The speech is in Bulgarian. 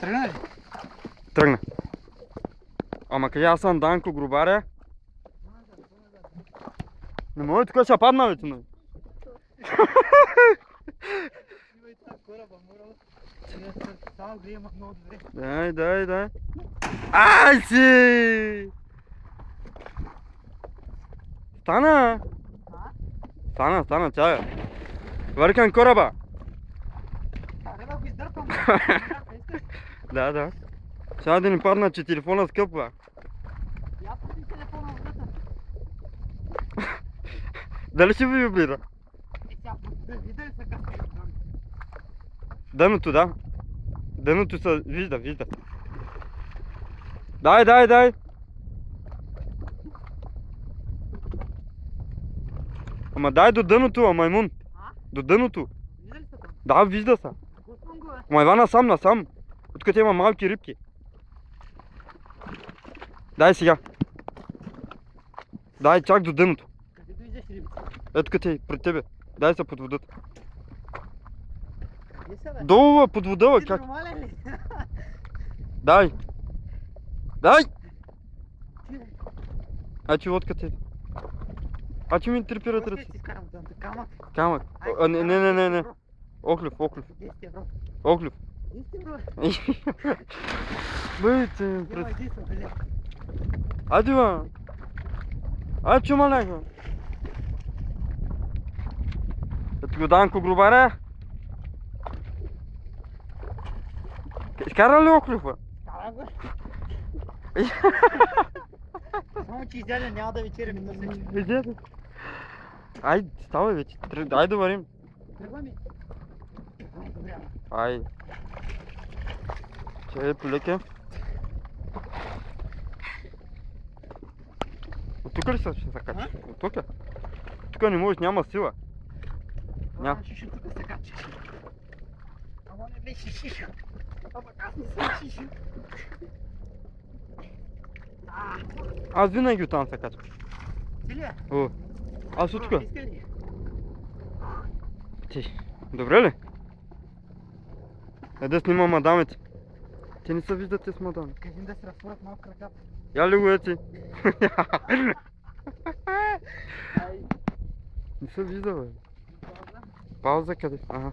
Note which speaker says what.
Speaker 1: Тръгна ли?
Speaker 2: Тръгна. Ама къде аз съм Данко Грубаря? Не може тук ще падна, бе, ти.
Speaker 1: Имай тази кораба, морала. Само гледам много добре.
Speaker 2: Дай. Ай си! Стана! Стана, чая. Въркам кораба.
Speaker 1: Трябва да го издърпам.
Speaker 2: Да. Сега да ни падна, че телефона скъпва.
Speaker 1: Я пусни телефона в врата.
Speaker 2: Дали ще ви вибрира?
Speaker 1: Сега, видя ли са как се там?
Speaker 2: Дъното, да. Дъното се вижда. Дай. Ама дай до дъното, маймун. До дъното.
Speaker 1: Видя ли са там?
Speaker 2: Да, вижда се.
Speaker 1: Пускам го, бе.
Speaker 2: Ама Ива насам. Откъде има малки рибки. Дай сега. Дай чак до дъното.
Speaker 1: Къде виждаш рибите?
Speaker 2: Ето къде пред тебе. Дай се под водата.
Speaker 1: Къде са, бе?
Speaker 2: Долу, бе, под вода, бе,
Speaker 1: Ти
Speaker 2: как?
Speaker 1: нормален ли?
Speaker 2: Дай.
Speaker 1: Ти, бе.
Speaker 2: Ачи лодката е. Ачи ми трепират
Speaker 1: Още
Speaker 2: ръце.
Speaker 1: си скарам там, камък.
Speaker 2: Камък.
Speaker 1: Айде,
Speaker 2: Не. Оклюв.
Speaker 1: 10 евро.
Speaker 2: Оклюв.
Speaker 1: 10 евро.
Speaker 2: Бъдете,
Speaker 1: Няма
Speaker 2: пред...
Speaker 1: единствен билет.
Speaker 2: Айде, бе. Айде, чумаляк, бе. Ето го Данко Грубаря. Изкара ли оклюв, бе?
Speaker 1: Става го. Само че изяде няма да вечеряме на вече.
Speaker 2: Видете. Айде, ставай вече. Айде да варим.
Speaker 1: Тръгваме. Добре.
Speaker 2: Айде. Чай, полеке. От тук ли ще се качи? От тук? Тук не можеш, няма сила. Ня.
Speaker 1: Шишо тук се кача. Ама не беше шишо. Ама аз не съм шишо.
Speaker 2: Аз винаги оттам се качвам.
Speaker 1: Ти ли е?
Speaker 2: О, аз от тук.
Speaker 1: Иска ли?
Speaker 2: Ти, добре ли? Да снимам мадамите. Те не се виждате с мадами.
Speaker 1: Кажи да се разтворят малко краката.
Speaker 2: Я ли го е ти?
Speaker 1: Ай,
Speaker 2: Не се вижда, бе.
Speaker 1: пауза.
Speaker 2: Пауза къде? Ага.